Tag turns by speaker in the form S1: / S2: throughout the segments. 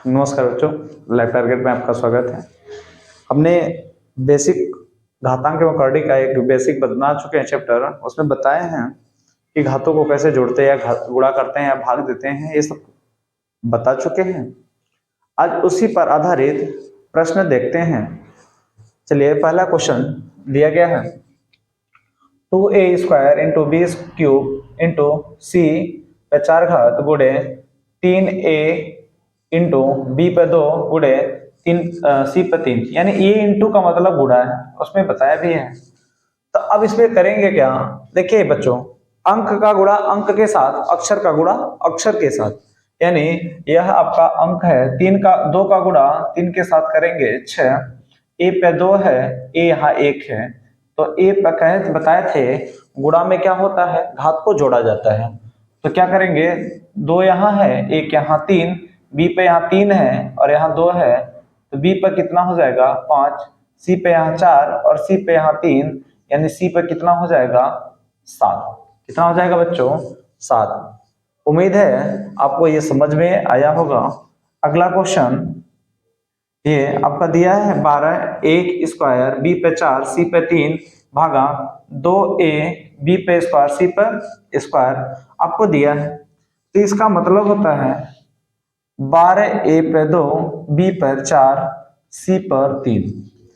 S1: नमस्कार बच्चों, live target में आपका स्वागत है। हमने बेसिक घातांक एवं कर्डिक का एक बेसिक बना चुके हैं चैप्टर। उसमें बताए हैं कि घातों को कैसे जोड़ते हैं या गुणा करते हैं या भाग देते हैं, ये सब बता चुके हैं। आज उसी पर आधारित प्रश्न देखते हैं। चलिए, पहला क्वेश्चन दिया गया है 2a² into B cube into C पे 4 घात गुणे 3a इंटू बी पे 2 गुणे 3 सी पे 3, यानी ए इंटू का मतलब गुणा है, उसमें बताया भी है। तो अब इसमें करेंगे क्या? देखिए बच्चों, अंक का गुणा अंक के साथ, अक्षर का गुणा अक्षर के साथ, यानी यह आपका अंक है 3 का 2 का गुणा 3 के साथ करेंगे 6, ए पे 2 है, ए यहाँ 1 है, तो ए पे कहे बताए थे गुणा में क्या होता है, घात को जोड़ा जाता है। तो क्या करेंगे, 2 यहाँ है, 1 यहाँ 3, बी पे यहाँ 3 है और यहाँ 2 है, तो बी पे कितना हो जाएगा 5, सी पे यहाँ 4 और सी पे यहाँ 3, यानी सी पे कितना हो जाएगा 7। कितना हो जाएगा बच्चों? 7। उम्मीद है आपको ये समझ में आया होगा। अगला क्वेश्चन ये आपका दिया है 12 बी पे 4 सी पे 3 भागा 2a बी पे स्क्वायर सी पर स्क्वायर आपको दिया है। तो इसका मतलब होता है 12a पे 2 बी पर 4 सी पर 3।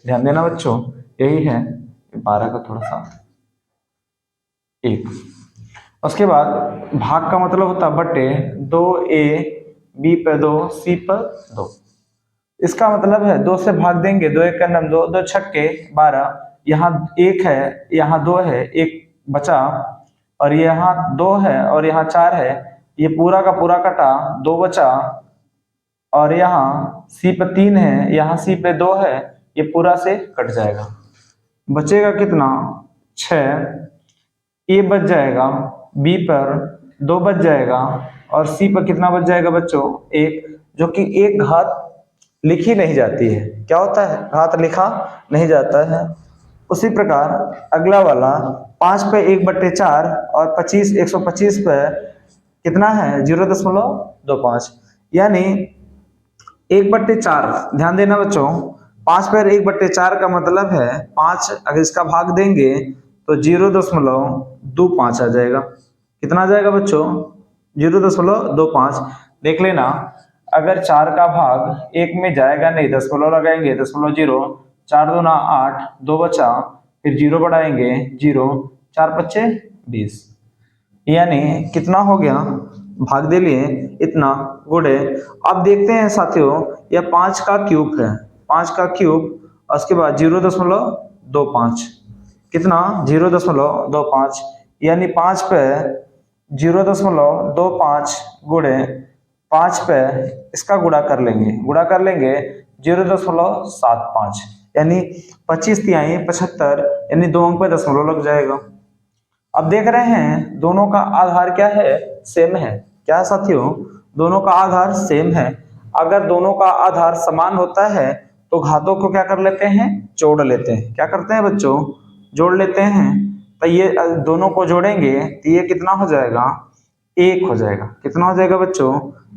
S1: ध्यान देना बच्चों, यही है 12 का थोड़ा सा 1। उसके बाद भाग का मतलब होता है बटे 2a बी पे 2 सी पर 2। इसका मतलब है 2 से भाग देंगे, 2 1 का 2, 2 छक्के 12, यहाँ 1 है, यहाँ 2 है, 1 बचा, और यहाँ 2 है और यहाँ 4 है, ये पूरा का पूरा कटा, 2 बचा, और यहाँ सी पे 3 है, यहाँ सी पे 2 है, ये पूरा से कट जाएगा। बचेगा कितना? 6। ए बच जाएगा, बी पर 2 बच जाएगा और सी पर कितना बच जाएगा बच्चों? 1, जो कि एक घात लिखी नहीं जाती है। क्या होता है? घात लिखा नहीं जाता है। उसी प्रकार अगला वाला 5 पे 1/4 और 125 पे कितना है? 0.25, यानी 1/4। ध्यान देना बच्चों, 5 पे 1/4 का मतलब है 5, अगर इसका भाग देंगे तो 0.25 आ जाएगा। कितना आ जाएगा बच्चों? 0.25। देख लेना, अगर 4 का भाग 1 में जाएगा नहीं, दशमलव लगाएंगे, 0.0, 4 दूना 8, 2 बचा, फिर 0 बढ़ाएंगे 0, 4 पच्चे 20, यानी कितना हो गया? भाग दे लिए इतना गुणे। अब देखते हैं साथियों, यह 5 का क्यूब है, 5 का क्यूब, उसके बाद 0.25, कितना? 0.25, यानी 5 पे 0.25 गुणे 5 पे इसका गुणा कर लेंगे, 0.75, यानी 25 तिहाई 75, यानी 2 अंक पे दशमलव लग जाएगा। अब देख रहे हैं दोनों का आधार क्या है? सेम है। क्या है साथियों? दोनों का आधार सेम है। अगर दोनों का आधार समान होता है तो घातों को क्या कर लेते हैं? जोड़ लेते हैं। क्या करते हैं बच्चों? जोड़ लेते हैं। तो ये दोनों को जोड़ेंगे तो ये कितना हो जाएगा? 1 हो जाएगा। कितना हो जाएगा बच्चों?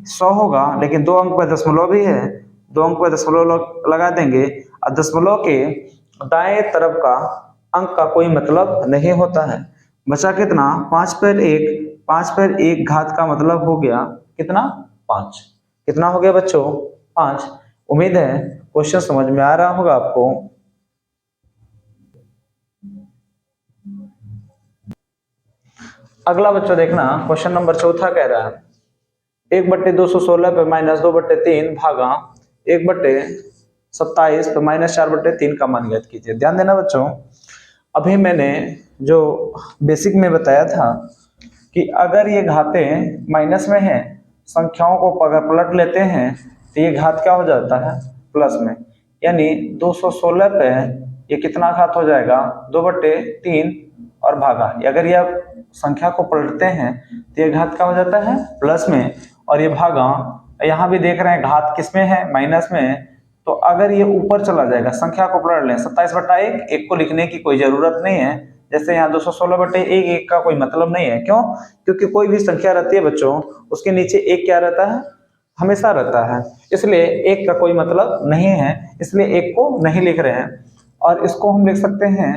S1: 100 होगा, लेकिन 2 अंक पे दशमलव भी है, 2 अंक पे दशमलव लगा देंगे। और दशमलव के दाएं तरफ का अंक का कोई मतलब नहीं होता है। बचा कितना? 5 पर 1, 5 पर 1 घात का मतलब हो गया कितना? 5। कितना हो गया बच्चों? 5। उम्मीद है क्वेश्चन समझ में आ रहा होगा आपको। अगला बच्चों देखना, क्वेश्चन नंबर 4 कह रहा है 1/216 पे -2/3 भागा 1/27 पे -4/3 का मान ज्ञात कीजिए। ध्यान देना बच्चों, अभी मैंने जो बेसिक में बताया था कि अगर ये घातें माइनस में हैं, संख्याओं को अगर पलट लेते हैं तो ये घात क्या हो जाता है? प्लस में, यानी 216 पे ये कितना घात हो जाएगा? 2/3 और भागा, अगर ये संख्या को पलटते हैं तो ये घात क्या हो जाता है? प्लस में, और ये भागा, यहाँ भी देख रहे हैं घात किस में है? माइनस में। तो अगर ये ऊपर चला जाएगा, संख्या को पलट लें, 27/1, 1 को लिखने की कोई जरूरत नहीं है। जैसे यहाँ 216/1, 1 का कोई मतलब नहीं है। क्यों? क्योंकि कोई भी संख्या रहती है बच्चों, उसके नीचे 1 क्या रहता है? हमेशा रहता है, इसलिए एक का कोई मतलब नहीं है, इसलिए एक को नहीं लिख रहे हैं। और इसको हम लिख सकते हैं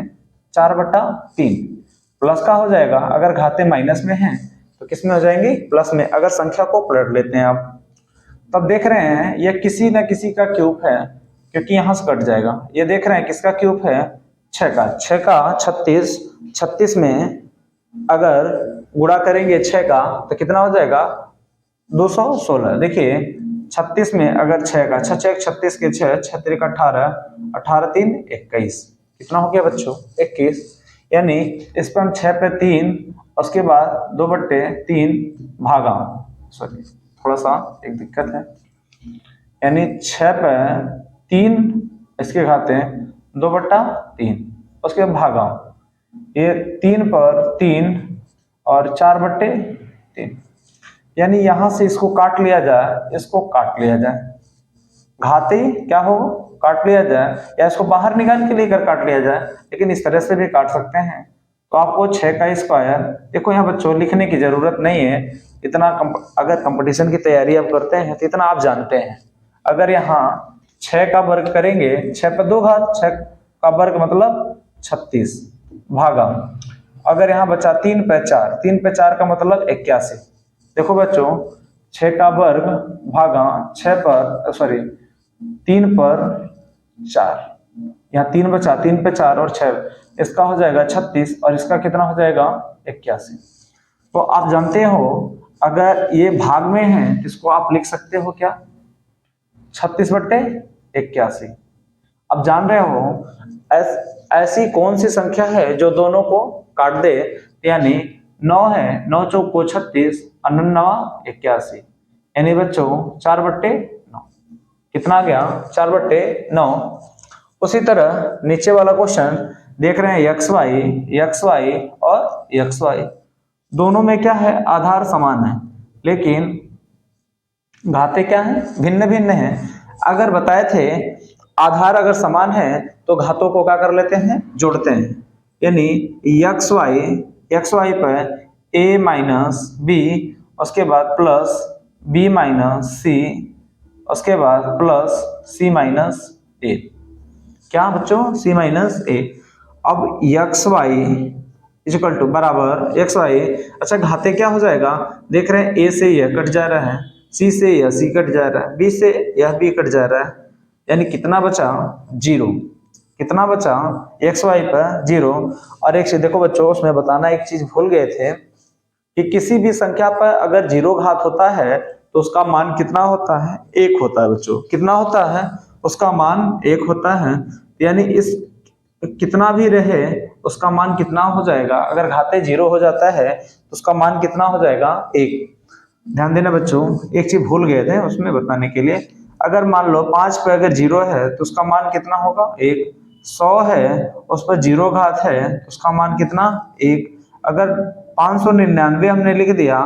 S1: 4/3। प्लस का हो जाएगा, अगर घाते माइनस में हैं तो किस में हो जाएंगी, प्लस में। अगर संख्या को पलट लेते हैं आप, तब देख रहे हैं यह किसी न किसी का क्यूब है, क्योंकि यहां से कट जाएगा। ये देख रहे हैं किसका क्यूब है, 6 का 36। 36 में अगर गुणा करेंगे 6 का तो कितना हो जाएगा, 216। देखिए 36 में अगर 6 का 6 6 36 के 6 6 3 18 18 3 21, कितना हो गया बच्चों, 21। यानी इस पर हम 6 पे 3, उसके बाद 2/3 भागा, सॉरी थोड़ा सा एक दिक्कत है, यानी 6 पे 3 इसके घाते 2/3, उसके बाद भागा, ये 3 पर 3 और 4/3, यानी यहां से इसको काट लिया जाए, इसको काट लिया जाए, घाते क्या हो, काट लिया जाए, या इसको बाहर निकाल के लेकर काट लिया जाए, लेकिन इस तरह से भी काट सकते हैं। तो आपको 6 का स्क्वायर, देखो यहाँ बच्चों लिखने की जरूरत नहीं है इतना, अगर कंपटीशन की तैयारी आप करते हैं तो इतना आप जानते हैं। अगर यहाँ 6 का वर्ग करेंगे, 6 पे 2 घात, 6 का वर्ग मतलब 36 भागा, अगर यहाँ बचा 3 पे 4, 3 पे 4 का मतलब 81। देखो बच्चों 6 का वर्ग भागा 6 पर, सॉरी 3 पर 4, यहाँ 3 बचा, 3 पे 4 और 6, इसका हो जाएगा 36 और इसका कितना हो जाएगा 81। तो आप जानते हो अगर ये भाग में है तो इसको आप लिख सकते हो क्या, 36/81। अब जान रहे हो ऐसी कौन सी संख्या है जो दोनों को काट दे, यानी 9 है, 9 चौको 36 और 9 81, यानी बच्चों 4/9, कितना आ गया 4/9। उसी तरह नीचे वाला क्वेश्चन देख रहे हैं, xy और xy दोनों में क्या है, आधार समान है, लेकिन घाते क्या है, भिन्न भिन्न है। अगर बताए थे आधार अगर समान है तो घातों को क्या कर लेते हैं, जोड़ते हैं, यानी xy पर a माइनस बी, उसके बाद प्लस b माइनस सी, उसके बाद प्लस c माइनस a, क्या बच्चों, c माइनस a। अब xy इक्वल टू बराबर xy, अच्छा घाते क्या हो जाएगा, देख रहे हैं a से यह कट जा रहा है, c से यह c कट जा रहा है, b से यह b कट जा रहा है, यानी कितना बचा 0, कितना बचा xy पर 0। और एक चीज देखो बच्चों, उसमें बताना एक चीज भूल गए थे कि किसी भी संख्या पर अगर 0 घात होता है तो उसका मान कितना होता है, 1 होता है बच्चों, कितना होता है, उसका मान 1 होता है। यानी इस कितना भी रहे उसका मान कितना हो जाएगा, अगर घाते 0 हो जाता है तो उसका मान कितना हो जाएगा 1। ध्यान देना बच्चों, एक चीज भूल गए थे उसमें बताने के लिए, अगर मान लो 5 पे अगर 0 है तो उसका मान कितना होगा 1, 100 है उस पर 0 घात है तो उसका मान कितना 1, अगर 599 हमने लिख दिया,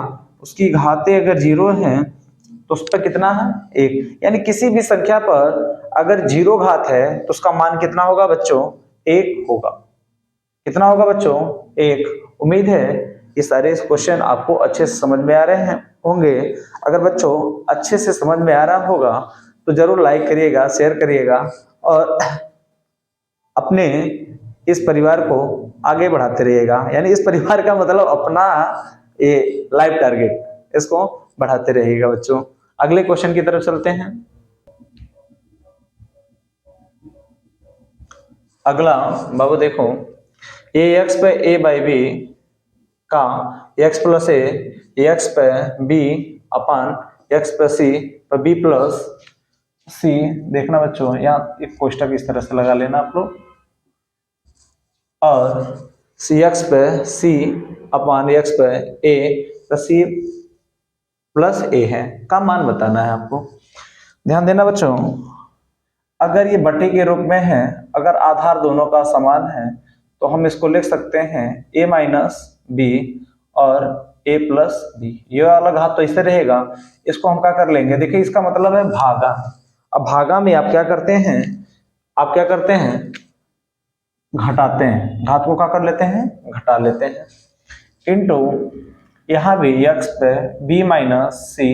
S1: उसकी घाते अगर 0 है तो उस पर कितना है 1, यानी किसी भी संख्या पर अगर 0 घात है तो उसका मान कितना होगा बच्चों, 1 होगा। कितना होगा बच्चों, 1। उम्मीद है ये सारे क्वेश्चन आपको अच्छे से समझ में आ रहे हैं होंगे। अगर बच्चों अच्छे से समझ में आ रहा होगा तो जरूर लाइक करिएगा, शेयर करिएगा और अपने इस परिवार को आगे बढ़ाते रहिएगा। यानी इस परिवार का मतलब अपना ये लाइफ टारगेट, इसको बढ़ाते रहिएगा बच्चों। अगले क्वेश्चन की तरफ चलते हैं। अगला बाबू देखो, ए एक्स पे ए बाई बी का एक्स प्लस ए एक्स पे बी अपान एक्स पे सी पे बी प्लस सी। देखना बच्चों यहाँ एक कोष्टक इस तरह से लगा लेना आप लोग, और सी एक्स पे सी अपान एक्स पे ए प्लस सी प्लस ए है का मान बताना है आपको। ध्यान देना बच्चों, अगर ये बटे के रूप में है, अगर आधार दोनों का समान है तो हम इसको लिख सकते हैं a माइनस बी और a प्लस बी। ये वाला घात तो इससे रहेगा, इसको हम क्या कर लेंगे, देखिए इसका मतलब है भागा। अब भागा में आप क्या करते हैं, आप क्या करते हैं, घटाते हैं, घात को क्या कर लेते हैं, घटा लेते हैं। इनटू यहाँ भी x पे b माइनस सी,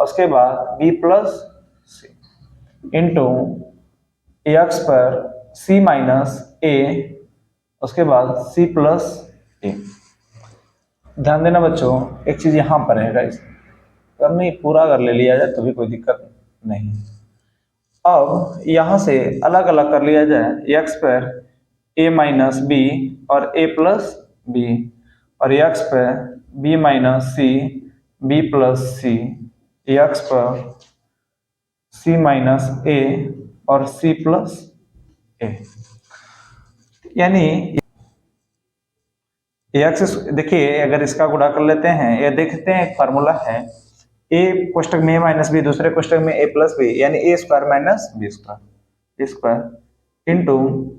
S1: उसके बाद b प्लस सी इंटू एक्स पर c माइनस ए, उसके बाद c प्लस ए। ध्यान देना बच्चों, एक चीज यहां पर है गाइस, करने पूरा कर ले लिया जाए तो भी कोई दिक्कत नहीं। अब यहां से अलग अलग कर लिया जाए, एक्स पर a माइनस बी और a प्लस बी, और एक्स पर b माइनस सी b प्लस सी, एक्स पर c माइनस ए और c प्लस ए। यानी एक्स, देखिए अगर इसका गुणा कर लेते हैं, ये देखते हैं एक फार्मूला है, ए कोष्टक में a माइनस बी, दूसरे कोष्टक में a प्लस बी, यानी A square minus B square into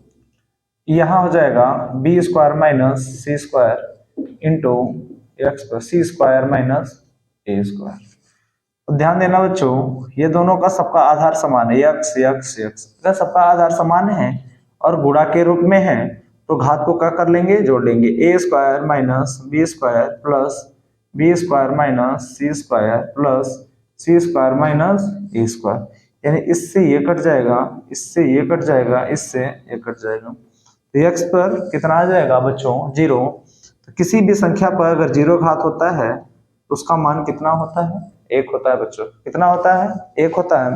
S1: यहाँ हो जाएगा बी स्क्वायर माइनस सी स्क्वायर इंटू एक्स पर सी स्क्वायर माइनस ए स्क्वायर। तो ध्यान देना बच्चों, ये दोनों का सबका आधार समान है, यक्स यक्स यक्स, अगर सबका आधार समान है और गुणा के रूप में है तो घात को क्या कर लेंगे, जोड़ लेंगे। A square minus B square plus B square minus C square plus C square minus A square, यानी इससे ये कट जाएगा, इससे ये कट जाएगा, इससे ये कट जाएगा। तो एक्स पर कितना आ जाएगा बच्चों, 0। तो किसी भी संख्या पर अगर 0 घात होता है तो उसका मान कितना होता है, 1 होता है बच्चों। कितना होता है, 1 होता है।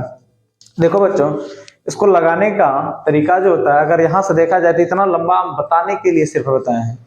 S1: देखो बच्चों, इसको लगाने का तरीका जो होता है, अगर यहाँ से देखा जाए तो इतना लंबा बताने के लिए सिर्फ बताए हैं,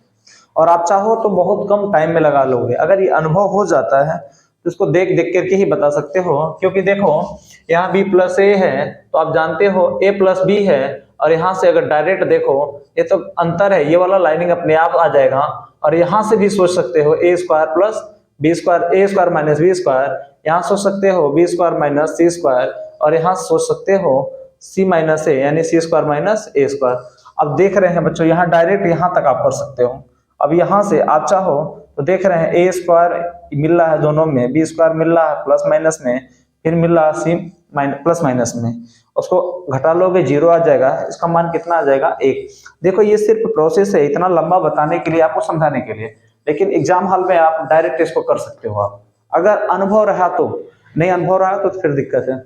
S1: और आप चाहो तो बहुत कम टाइम में लगा लोगे। अगर ये अनुभव हो जाता है तो इसको देख देख करके ही बता सकते हो, क्योंकि देखो यहाँ b प्लस ए है तो आप जानते हो a प्लस बी है, और यहाँ से अगर डायरेक्ट देखो ये तो अंतर है, ये वाला लाइनिंग अपने आप आ जाएगा। और यहाँ से भी सोच सकते हो a square plus B square, a square minus B square, यहाँ सोच सकते हो बी स्क्वायर माइनस सी स्क्वायर, और यहाँ सोच सकते हो c माइनस ए यानी सी स्क्वायर माइनस ए स्क्वायर। अब देख रहे हैं बच्चों, यहाँ डायरेक्ट यहाँ तक आप कर सकते हो। अब यहाँ से आप चाहो तो देख रहे हैं ए स्क्वायर मिल रहा है दोनों में, बी स्क्वायर मिल रहा है प्लस माइनस में, फिर मिल रहा है सी प्लस माइनस में, उसको घटा लोगे 0 आ जाएगा, इसका मान कितना आ जाएगा, 1। देखो ये सिर्फ प्रोसेस है, इतना लंबा बताने के लिए, आपको समझाने के लिए, लेकिन एग्जाम हॉल में आप डायरेक्ट इसको कर सकते हो आप, अगर अनुभव रहा तो। नहीं अनुभव रहा तो फिर दिक्कत है,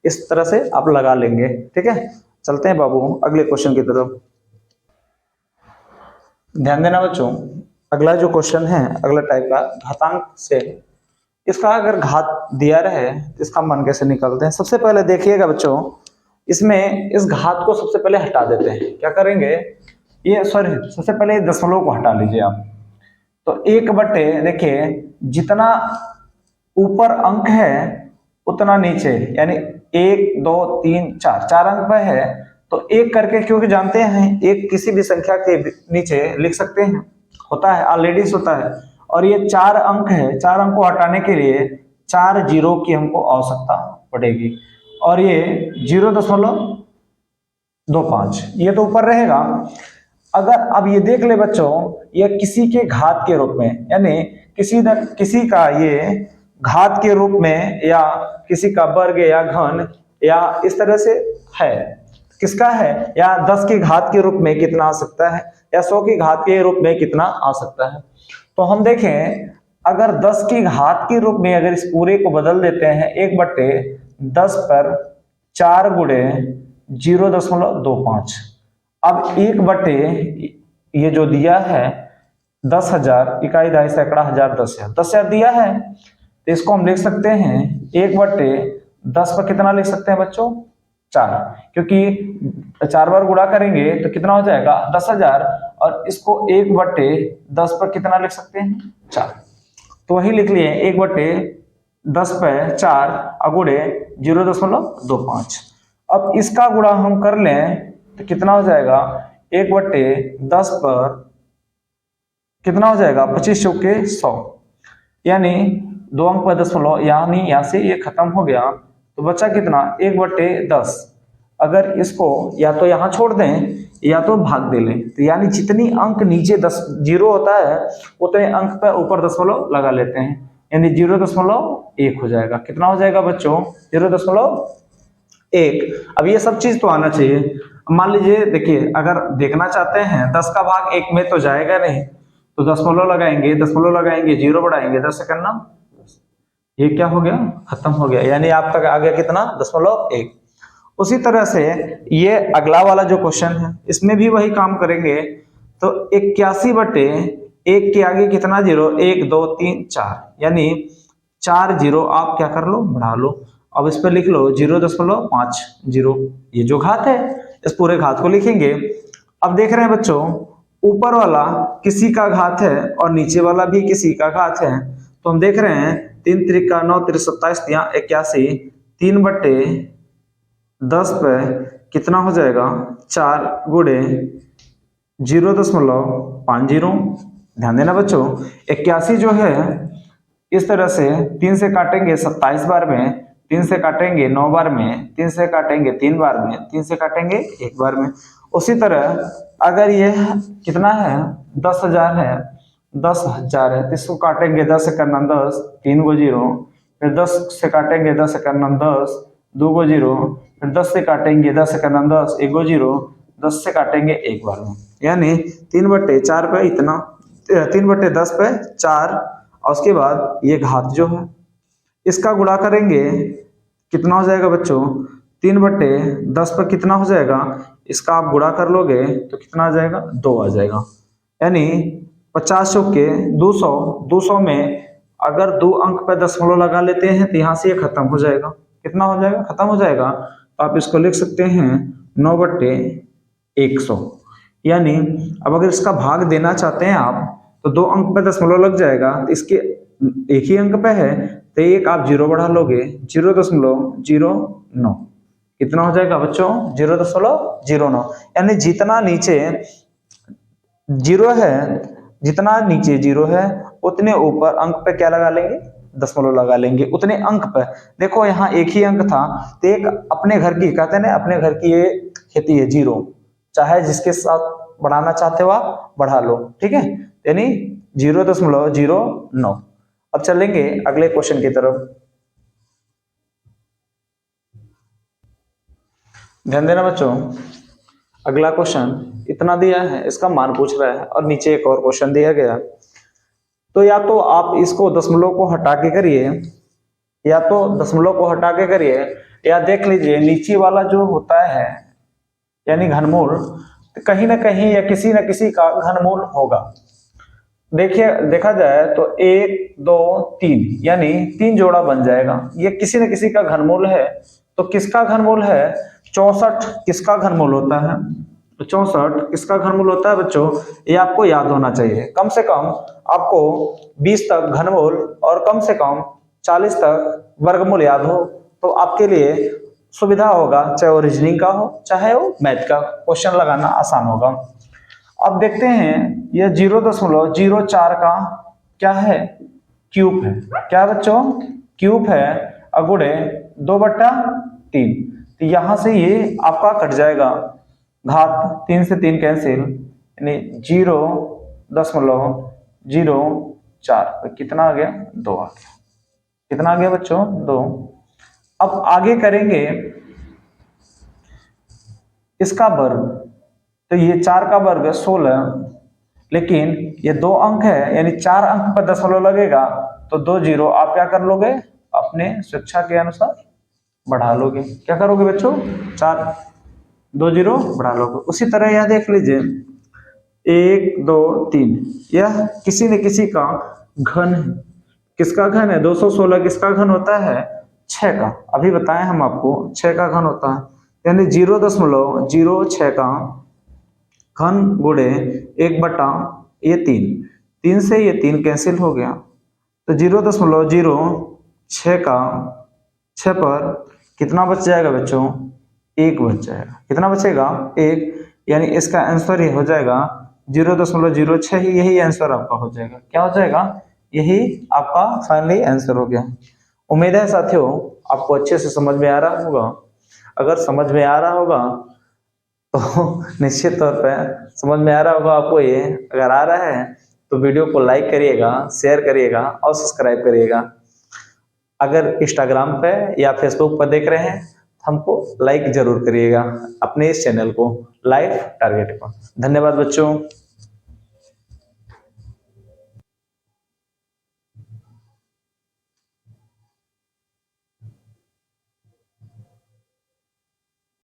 S1: इस तरह से आप लगा लेंगे। ठीक है, चलते हैं बाबू अगले क्वेश्चन की तरफ। ध्यान देना बच्चों, अगला जो क्वेश्चन है, अगला टाइप का घातांक से, इसका अगर घात दिया रहे तो इसका मान कैसे निकालते हैं। सबसे पहले देखिएगा बच्चों, इसमें इस घात को सबसे पहले हटा देते हैं। क्या करेंगे, ये सॉरी सबसे पहले दशमलव को हटा लीजिए आप। तो 1 बटे, देखिए जितना ऊपर अंक है उतना नीचे, यानी 1 2 3 4 4 अंक पे है तो 1 करके, क्योंकि जानते हैं 1 किसी भी संख्या के नीचे लिख सकते हैं, होता है ऑलरेडी होता है। और ये 4 अंक है, 4 अंक को हटाने के लिए 4 जीरो की हमको आवश्यकता पड़ेगी, और ये 0.25 ये तो ऊपर रहेगा। अगर अब ये देख ले बच्चों, ये किसी के घात के रूप में, यानी किसी का ये घात के रूप में, या किसी का वर्ग या घन या इस तरह से है, किसका है, या 10 की घात के रूप में कितना आ सकता है, या 100 की घात के रूप में कितना आ सकता है। तो हम देखें, अगर 10 की घात के रूप में अगर इस पूरे को बदल देते हैं 1/10 पर 4 गुणे 0.25, अब 1 ये जो दिया है 10,000, इकाई दहाई सैकड़ा हजार 10,000 दिया है, तो इसको हम लिख सकते हैं 1/10 पर कितना लिख सकते हैं बच्चों, 4, क्योंकि 4 बार गुणा करेंगे तो कितना हो जाएगा 10,000, और इसको 1/10 पर कितना लिख सकते हैं, 4। तो वही लिख लिए 1/10 पर 4 गुणे 0.25। अब इसका गुणा हम कर लें तो कितना हो जाएगा, 1/10 पर कितना हो जाएगा, 25 चौके 100, यानी 2 अंक पर दशमलव, यानी यहाँ से ये खत्म हो गया। तो बचा कितना, 1/10। अगर इसको या तो यहाँ छोड़ दें या तो भाग दे लें, तो यानी जितनी अंक नीचे 0 होता है उतने अंक पर ऊपर दशमलव लगा लेते हैं, यानी 0.1 हो जाएगा। कितना हो जाएगा बच्चों, 0.1। अब ये सब चीज तो आना चाहिए। मान लीजिए, देखिए अगर देखना चाहते हैं 10 का भाग 1 में तो जाएगा नहीं, तो दशमलव लगाएंगे, 0 बढ़ाएंगे 10 से करना, ये क्या हो गया, खत्म हो गया, यानी आपका आ गया कितना 0.1। उसी तरह से ये अगला वाला जो क्वेश्चन है इसमें भी वही काम करेंगे। तो 81/1 के आगे कितना जीरो, 1 2 3 4, यानी 4 जीरो आप क्या कर लो, बढ़ा लो। अब इस पर लिख लो 0.50, ये जो घात है इस पूरे घात को लिखेंगे। अब देख रहे हैं बच्चों, ऊपर वाला किसी का घात है और नीचे वाला भी किसी का घात है, तो हम देख रहे हैं 3 त्रिका 9 3 27 81, 3/10 पे कितना हो जाएगा 4 गुणे 0.50। ध्यान देना बच्चों, 81 जो है इस तरह से 3 से काटेंगे 27 बार में, 3 से काटेंगे 9 बार में, 3 से काटेंगे 3 बार में, 3 से काटेंगे 1 बार में। उसी तरह अगर ये कितना है 10,000 है, 10,000 है तो इसको काटेंगे 10 से करना 10, 3 गो जीरो, फिर 10 से काटेंगे 10 से करना 10, 2 गो जीरो, फिर 10 से काटेंगे 10 से करना 10, 1 गो जीरो, 10 से काटेंगे 1 बार में, यानी 3/4 पे इतना, 3/10 पे 4। और उसके बाद ये घात जो है इसका गुणा करेंगे, कितना हो जाएगा बच्चों 3/10 पर कितना हो जाएगा, इसका आप गुणा कर लोगे तो कितना आ जाएगा 2 आ जाएगा, यानी 50 चौके 200, 200 में अगर 2 अंक पे दशमलव लगा लेते हैं तो यहाँ से ये खत्म हो जाएगा। कितना हो जाएगा, खत्म हो जाएगा। तो आप इसको लिख सकते हैं 9/100, यानी अब अगर इसका भाग देना चाहते हैं आप तो 2 अंक पे दशमलव लग जाएगा, तो इसके एक ही अंक पे है तो एक आप जीरो बढ़ा लोगे 0.09, कितना हो जाएगा बच्चों 0.09, यानी जितना नीचे जीरो है, जितना नीचे जीरो है उतने ऊपर अंक पे क्या लगा लेंगे, दशमलव लगा लेंगे उतने अंक पे। देखो यहाँ एक ही अंक था तो एक अपने घर की, कहते हैं ना अपने घर की ये खेती है जीरो, चाहे जिसके साथ बढ़ाना चाहते हो आप बढ़ा लो, ठीक है, यानी 0.09। अब चलेंगे अगले क्वेश्चन की तरफ। ध्यान देना बच्चों, अगला क्वेश्चन इतना दिया है, इसका मान पूछ रहा है और नीचे एक और क्वेश्चन दिया गया। तो या तो आप इसको दशमलव को हटा के करिए, या तो दशमलव को हटा के करिए, या देख लीजिए नीचे वाला जो होता है यानी घनमूल, तो कहीं ना कहीं या किसी न किसी का घनमूल होगा। देखिए देखा जाए तो 1 2 3 यानी 3 जोड़ा बन जाएगा, ये किसी न किसी का घनमूल है। तो किसका घनमूल है 64, किसका घनमूल होता है, तो 64 किसका घनमूल होता है बच्चों, ये आपको याद होना चाहिए। कम से कम आपको 20 तक घनमूल और कम से कम 40 तक वर्गमूल याद हो तो आपके लिए सुविधा होगा, चाहे वो रीजनिंग का हो चाहे वो मैथ का, क्वेश्चन लगाना आसान होगा। अब देखते हैं यह 0.04 का क्या है, क्यूब है, क्या है बच्चों क्यूब है, अगुणे 2/3, तो यहां से ये आपका कट जाएगा, घात 3 से 3 कैंसिल, यानी 0.04 कितना आ गया 2 आ गया, कितना आ गया बच्चों 2। अब आगे करेंगे इसका वर्ग, तो ये 4 का वर्ग 16, लेकिन ये 2 अंक है यानी 4 अंक पर दशमलव लगेगा, तो 2 जीरो आप क्या कर लोगे अपने स्वेच्छा के अनुसार बढ़ा लोगे। क्या करोगे बच्चों 4 2 जीरो बढ़ा लोगे। उसी तरह यह देख लीजिए 1 2 3, यह किसी न किसी का घन है, किसका घन है 216, किसका घन होता है 6 का, अभी बताएं हम आपको 6 का घन होता है, यानी 0.06 का घन गुणे 1/3, 3 से ये 3 कैंसिल हो गया, तो 0.06 का 6 पर कितना बच जाएगा बच्चों 1 बच जाएगा, कितना बचेगा 1, यानी इसका आंसर ये हो जाएगा 0.06 ही, यही आंसर आपका हो जाएगा। क्या हो जाएगा, यही आपका फाइनली आंसर हो गया। उम्मीद है साथियों आपको अच्छे से समझ में आ रहा होगा। अगर समझ में आ रहा होगा तो निश्चित तौर पर समझ में आ रहा होगा आपको ये, अगर आ रहा है तो वीडियो को लाइक करिएगा, शेयर करिएगा और सब्सक्राइब करिएगा। अगर इंस्टाग्राम पे या फेसबुक पर देख रहे हैं हमको लाइक जरूर करिएगा अपने इस चैनल को लाइफ टारगेट पर। धन्यवाद बच्चों।